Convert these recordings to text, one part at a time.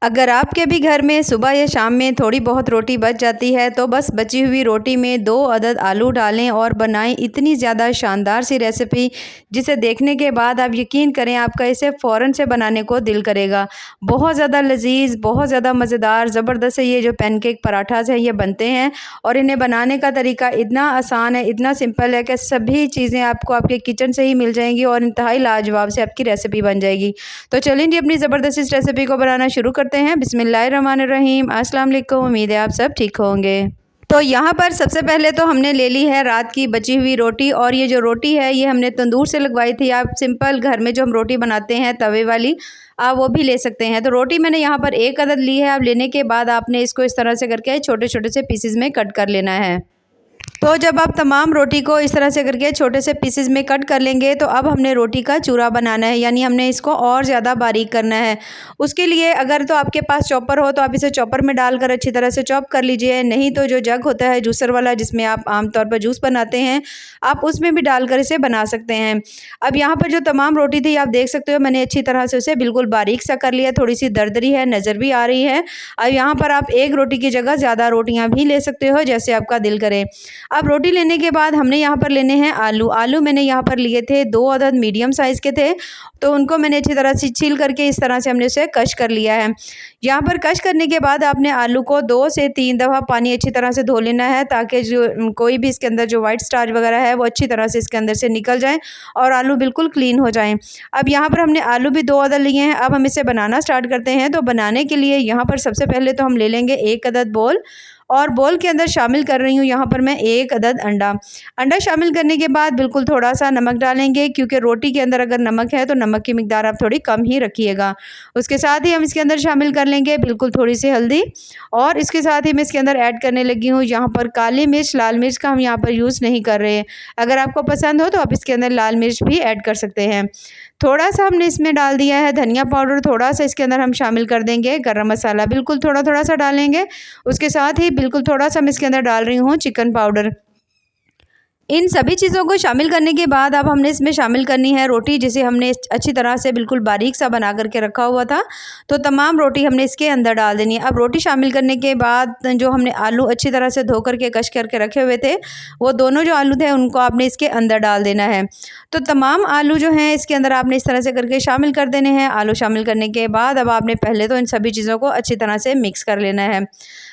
अगर आपके भी घर में सुबह या शाम में थोड़ी बहुत रोटी बच जाती है तो बस बची हुई रोटी में 2 अदद आलू डालें और बनाएं इतनी ज़्यादा शानदार सी रेसिपी, जिसे देखने के बाद आप यकीन करें आपका इसे फ़ौरन से बनाने को दिल करेगा। बहुत ज़्यादा लजीज, बहुत ज़्यादा मज़ेदार, ज़बरदस्त से ये जो पैनकेक पराठास हैं ये बनते हैं और इन्हें बनाने का तरीका इतना आसान है, इतना सिंपल है कि सभी चीज़ें आपको आपके किचन से ही मिल जाएंगी और इंतहाई लाजवाब से आपकी रेसिपी बन जाएगी। तो चलिए जी अपनी ज़बरदस्त इस रेसिपी को बनाना शुरू करते हैं। बिस्मिल्लाहिर्रहमानिर्रहीम। अस्सलाम वालेकुम। उम्मीद है आप सब ठीक होंगे। तो यहाँ पर सबसे पहले तो हमने ले ली है रात की बची हुई रोटी और ये जो रोटी है ये हमने तंदूर से लगवाई थी। आप सिंपल घर में जो हम रोटी बनाते हैं तवे वाली, आप वो भी ले सकते हैं। तो रोटी मैंने यहाँ पर 1 अदद ली है। अब लेने के बाद आपने इसको इस तरह से करके छोटे छोटे से पीसेस में कट कर लेना है। तो जब आप तमाम रोटी को इस तरह से करके छोटे से पीसेस में कट कर लेंगे तो अब हमने रोटी का चूरा बनाना है, यानी हमने इसको और ज़्यादा बारीक करना है। उसके लिए अगर तो आपके पास चॉपर हो तो आप इसे चॉपर में डालकर अच्छी तरह से चॉप कर लीजिए, नहीं तो जो जग होता है जूसर वाला जिसमें आप आमतौर पर जूस बनाते हैं, आप उसमें भी डालकर इसे बना सकते हैं। अब यहाँ पर जो तमाम रोटी थी आप देख सकते हो मैंने अच्छी तरह से उसे बिल्कुल बारीक सा कर लिया, थोड़ी सी दरदरी है, नज़र भी आ रही है। अब यहाँ पर आप 1 रोटी की जगह ज़्यादा रोटियाँ भी ले सकते हो जैसे आपका दिल करे। अब रोटी लेने के बाद हमने यहाँ पर लेने हैं आलू। आलू मैंने यहाँ पर लिए थे 2 अदद मीडियम साइज़ के थे, तो उनको मैंने अच्छी तरह से छील करके इस तरह से हमने उसे कश कर लिया है। यहाँ पर कश करने के बाद आपने आलू को 2 से 3 दफ़ा पानी अच्छी तरह से धो लेना है ताकि जो कोई भी इसके अंदर जो वाइट स्टार्च वगैरह है वो अच्छी तरह से इसके अंदर से निकल जाए और आलू बिल्कुल क्लीन हो जाएँ। अब यहाँ पर हमने आलू भी 2 अदद लिए हैं। अब हम इसे बनाना स्टार्ट करते हैं। तो बनाने के लिए यहाँ पर सबसे पहले तो हम ले लेंगे 1 अदद बोल और बोल के अंदर शामिल कर रही हूँ यहाँ पर मैं 1 अदद अंडा। अंडा शामिल करने के बाद बिल्कुल थोड़ा सा नमक डालेंगे, क्योंकि रोटी के अंदर अगर नमक है तो नमक की मिकदार आप थोड़ी कम ही रखिएगा। उसके साथ ही हम इसके अंदर शामिल कर लेंगे बिल्कुल थोड़ी सी हल्दी और इसके साथ ही मैं इसके अंदर ऐड करने लगी हूँ यहाँ पर काली मिर्च। लाल मिर्च का हम यहाँ पर यूज़ नहीं कर रहे हैं। अगर आपको पसंद हो तो आप इसके अंदर लाल मिर्च भी ऐड कर सकते हैं। थोड़ा सा हमने इसमें डाल दिया है धनिया पाउडर, थोड़ा सा इसके अंदर हम शामिल कर देंगे गरम मसाला, बिल्कुल थोड़ा थोड़ा सा डालेंगे। उसके साथ ही बिल्कुल थोड़ा सा मैं इसके अंदर डाल रही हूँ चिकन पाउडर। इन सभी चीज़ों को शामिल करने के बाद अब हमने इसमें शामिल करनी है रोटी, जिसे हमने अच्छी तरह से बिल्कुल बारीक सा बना करके रखा हुआ था। तो तमाम रोटी हमने इसके अंदर डाल देनी है। अब रोटी शामिल करने के बाद जो हमने आलू अच्छी तरह से धो करके कश करके रखे हुए थे, वो दोनों जो आलू थे उनको आपने इसके अंदर डाल देना है। तो तमाम आलू जो हैं इसके अंदर आपने इस तरह से करके शामिल कर देने हैं। आलू शामिल करने के बाद अब आपने पहले तो इन सभी चीज़ों को अच्छी तरह से मिक्स कर लेना है।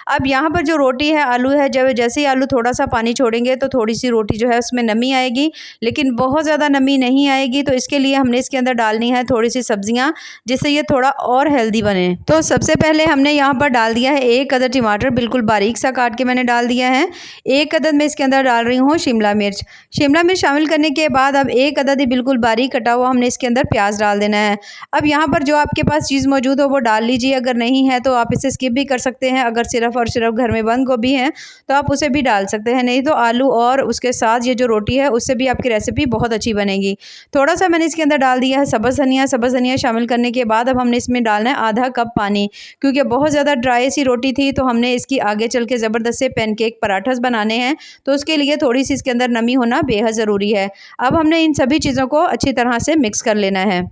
अब यहाँ पर जो रोटी है, आलू है, जब जैसे ही आलू थोड़ा सा पानी छोड़ेंगे तो थोड़ी सी रोटी जो है उसमें नमी आएगी, लेकिन बहुत ज़्यादा नमी नहीं आएगी। तो इसके लिए हमने इसके अंदर डालनी है थोड़ी सी सब्जियाँ, जिससे ये थोड़ा और हेल्दी बने। तो सबसे पहले हमने यहाँ पर डाल दिया है 1 अदद टमाटर, बिल्कुल बारीक सा काट के मैंने डाल दिया है। 1 अदद मैं इसके अंदर डाल रही हूँ शिमला मिर्च। शिमला मिर्च शामिल करने के बाद अब 1 अदद ही बिल्कुल बारीक कटा हुआ हमने इसके अंदर प्याज डाल देना है। अब यहाँ पर जो आपके पास चीज़ मौजूद हो वो डाल लीजिए, अगर नहीं है तो आप इसे स्किप भी कर सकते हैं। अगर सिर्फ और सिर्फ घर में बंद गोभी है तो आप उसे भी डाल सकते हैं, नहीं तो आलू और उसके साथ ये जो रोटी है उससे भी आपकी रेसिपी बहुत अच्छी बनेगी। थोड़ा सा मैंने इसके अंदर डाल दिया है सब्ज़ धनिया। सब्ज़ धनिया शामिल करने के बाद अब हमने इसमें डालना है आधा कप पानी, क्योंकि बहुत ज़्यादा ड्राई सी रोटी थी तो हमने इसकी आगे चल के ज़बरदस्त से पैनकेक पराठस बनाने हैं, तो उसके लिए थोड़ी सी इसके अंदर नमी होना बेहद ज़रूरी है। अब हमने इन सभी चीज़ों को अच्छी तरह से मिक्स कर लेना है।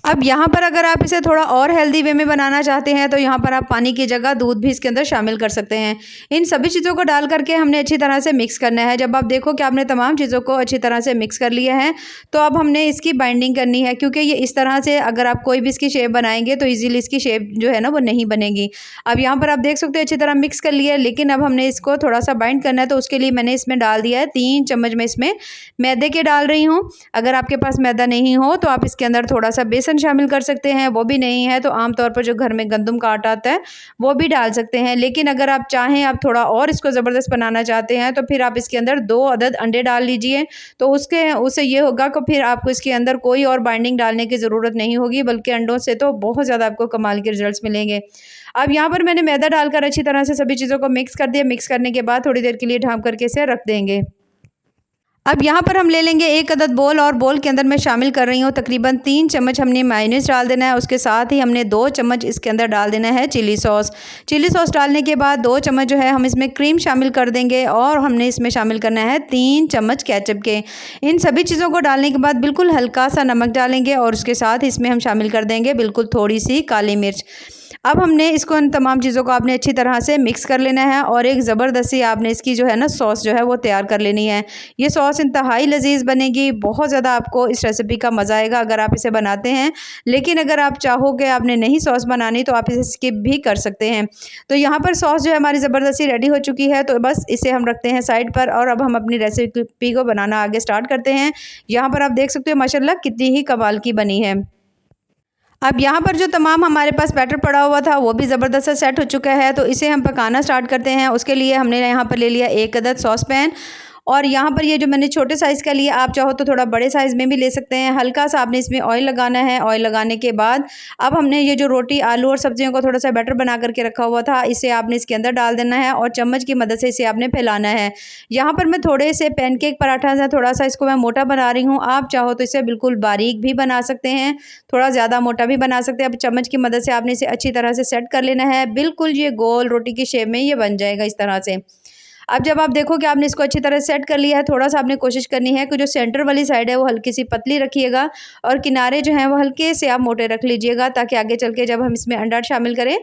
अब यहाँ पर अगर आप इसे थोड़ा और हेल्दी वे में बनाना चाहते हैं तो यहाँ पर आप पानी की जगह दूध भी इसके अंदर शामिल कर सकते हैं। इन सभी चीज़ों को डाल करके हमने अच्छी तरह से मिक्स करना है। जब आप देखो कि आपने तमाम चीज़ों को अच्छी तरह से मिक्स कर लिया है तो अब हमने इसकी बाइंडिंग करनी है, क्योंकि ये इस तरह से अगर आप कोई भी इसकी शेप बनाएंगे तो ईजिली इसकी शेप जो है ना वो नहीं बनेगी। अब यहाँ पर आप देख सकते हैं अच्छी तरह मिक्स कर लिया है, लेकिन अब हमने इसको थोड़ा सा बाइंड करना है। तो उसके लिए मैंने इसमें डाल दिया है 3 चम्मच में इसमें मैदे के डाल रही हूँ। अगर आपके पास मैदा नहीं हो तो आप इसके अंदर थोड़ा सा बेसन शामिल कर सकते हैं, वो भी नहीं है तो आमतौर पर जो घर में गंदम का आटा आता है वो भी डाल सकते हैं। लेकिन अगर आप चाहें आप थोड़ा और इसको ज़बरदस्त बनाना चाहते हैं तो फिर आप इसके अंदर 2 अदद अंडे डाल लीजिए। तो उससे ये होगा कि फिर आपको इसके अंदर कोई और बाइंडिंग डालने की ज़रूरत नहीं होगी, बल्कि अंडों से तो बहुत ज़्यादा आपको कमाल के रिजल्ट्स मिलेंगे। अब यहाँ पर मैंने मैदा डालकर अच्छी तरह से सभी चीज़ों को मिक्स कर दिया। मिक्स करने के बाद थोड़ी देर के लिए ढाँप करके इसे रख देंगे। अब यहाँ पर हम ले लेंगे 1 अदद बोल और बोल के अंदर मैं शामिल कर रही हूँ तकरीबन 3 चम्मच हमने मायोनीज़ डाल देना है। उसके साथ ही हमने 2 चम्मच इसके अंदर डाल देना है चिली सॉस। चिली सॉस डालने के बाद 2 चम्मच जो है हम इसमें क्रीम शामिल कर देंगे और हमने इसमें शामिल करना है 3 चम्मच केचप के। इन सभी चीज़ों को डालने के बाद बिल्कुल हल्का सा नमक डालेंगे और उसके साथ इसमें हम शामिल कर देंगे बिल्कुल थोड़ी सी काली मिर्च। अब हमने इसको इन तमाम चीज़ों को आपने अच्छी तरह से मिक्स कर लेना है और एक ज़बरदस्ती आपने इसकी जो है ना सॉस जो है वो तैयार कर लेनी है। ये सॉस इंतहाई लजीज बनेगी, बहुत ज़्यादा आपको इस रेसिपी का मज़ा आएगा अगर आप इसे बनाते हैं। लेकिन अगर आप चाहोगे आपने नहीं सॉस बनानी तो आप इसे स्किप भी कर सकते हैं। तो यहाँ पर सॉस जो है हमारी ज़बरदस्ती रेडी हो चुकी है, तो बस इसे हम रखते हैं साइड पर और अब हम अपनी रेसिपी को बनाना आगे स्टार्ट करते हैं। यहाँ पर आप देख सकते हो माशाल्लाह कितनी ही कमाल की बनी है। अब यहाँ पर जो तमाम हमारे पास बैटर पड़ा हुआ था वो भी ज़बरदस्त सा सेट हो चुका है, तो इसे हम पकाना स्टार्ट करते हैं। उसके लिए हमने यहाँ पर ले लिया 1 अदद सॉस पैन और यहाँ पर ये जो मैंने छोटे साइज़ का लिया, आप चाहो तो थोड़ा बड़े साइज़ में भी ले सकते हैं। हल्का सा आपने इसमें ऑयल लगाना है। ऑयल लगाने के बाद अब हमने ये जो रोटी, आलू और सब्जियों को थोड़ा सा बैटर बना करके रखा हुआ था, इसे आपने इसके अंदर डाल देना है और चम्मच की मदद से इसे आपने फैलाना है। यहाँ पर मैं थोड़े से पैनकेक पराठा से थोड़ा सा इसको मैं मोटा बना रही हूँ। आप चाहो तो इसे बिल्कुल बारीक भी बना सकते हैं, थोड़ा ज़्यादा मोटा भी बना सकते हैं। अब चम्मच की मदद से आपने इसे अच्छी तरह से सेट कर लेना है। बिल्कुल ये गोल रोटी की शेप में ये बन जाएगा इस तरह से। अब जब आप देखो कि आपने इसको अच्छी तरह सेट कर लिया है, थोड़ा सा आपने कोशिश करनी है कि जो सेंटर वाली साइड है वो हल्की सी पतली रखिएगा और किनारे जो हैं वो हल्के से आप मोटे रख लीजिएगा, ताकि आगे चल के जब हम इसमें अंडा शामिल करें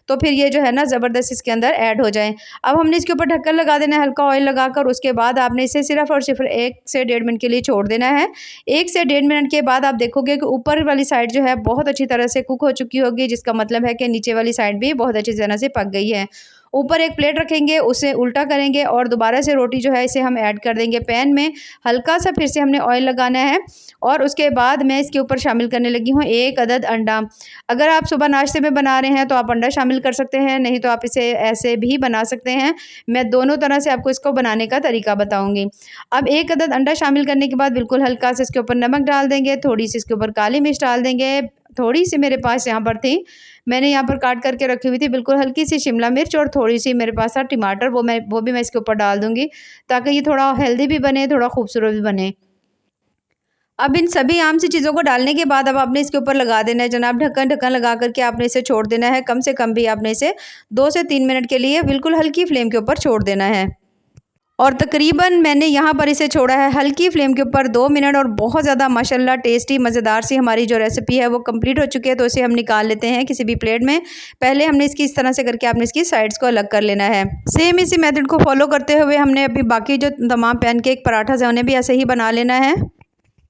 तो फिर ये जो है ना ज़बरदस्त इसके अंदर ऐड हो जाए। अब हमने इसके ऊपर ढक्कन लगा देना है हल्का ऑयल लगाकर। उसके बाद आपने इसे सिर्फ और सिर्फ 1 से 1.5 मिनट के लिए छोड़ देना है। 1 से 1.5 मिनट के बाद आप देखोगे कि ऊपर वाली साइड जो है बहुत अच्छी तरह से कुक हो चुकी होगी, जिसका मतलब है कि नीचे वाली साइड भी बहुत अच्छी तरह से पक गई है। ऊपर एक प्लेट रखेंगे, उसे उल्टा करेंगे और दोबारा से रोटी जो है इसे हम ऐड कर देंगे पैन में। हल्का सा फिर से हमने ऑयल लगाना है और उसके बाद मैं इसके ऊपर शामिल करने लगी हूँ 1 अदद अंडा। अगर आप सुबह नाश्ते में बना रहे हैं तो आप अंडा शामिल कर सकते हैं, नहीं तो आप इसे ऐसे भी बना सकते हैं। मैं दोनों तरह से आपको इसको बनाने का तरीका बताऊँगी। अब 1 अदद अंडा शामिल करने के बाद बिल्कुल हल्का सा इसके ऊपर नमक डाल देंगे, थोड़ी सी इसके ऊपर काली मिर्च डाल देंगे, थोड़ी सी मेरे पास यहाँ पर थी, मैंने यहाँ पर काट करके रखी हुई थी, बिल्कुल हल्की सी शिमला मिर्च और थोड़ी सी मेरे पास था टमाटर, वो भी मैं इसके ऊपर डाल दूँगी, ताकि ये थोड़ा हेल्दी भी बने, थोड़ा खूबसूरत भी बने। अब इन सभी आम सी चीज़ों को डालने के बाद अब आपने इसके ऊपर लगा देना है जनाब ढक्कन लगा करके आपने इसे छोड़ देना है। कम से कम भी आपने इसे 2 से 3 मिनट के लिए बिल्कुल हल्की फ्लेम के ऊपर छोड़ देना है। और तकरीबन मैंने यहाँ पर इसे छोड़ा है हल्की फ्लेम के ऊपर 2 मिनट और बहुत ज़्यादा माशाल्लाह टेस्टी मज़ेदार सी हमारी जो रेसिपी है वो कंप्लीट हो चुकी है। तो इसे हम निकाल लेते हैं किसी भी प्लेट में। पहले हमने इसकी इस तरह से करके आपने इसकी साइड्स को अलग कर लेना है। सेम इसी मेथड को फॉलो करते हुए हमने अभी बाकी जो तमाम पैनकेक पराठा है उन्हें भी ऐसे ही बना लेना है।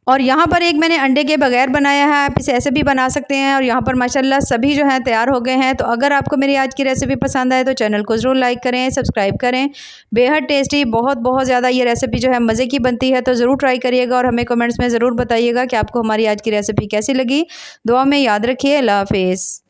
और यहाँ पर एक मैंने अंडे के बगैर बनाया है, आप इसे ऐसे भी बना सकते हैं। और यहाँ पर माशाल्लाह सभी जो हैं तैयार हो गए हैं। तो अगर आपको मेरी आज की रेसिपी पसंद आए तो चैनल को ज़रूर लाइक करें, सब्सक्राइब करें। बेहद टेस्टी, बहुत ज़्यादा ये रेसिपी जो है मज़े की बनती है, तो ज़रूर ट्राई करिएगा और हमें कमेंट्स में ज़रूर बताइएगा कि आपको हमारी आज की रेसिपी कैसी लगी। दुआ में याद रखिए। अल्लाह हाफ़िज़।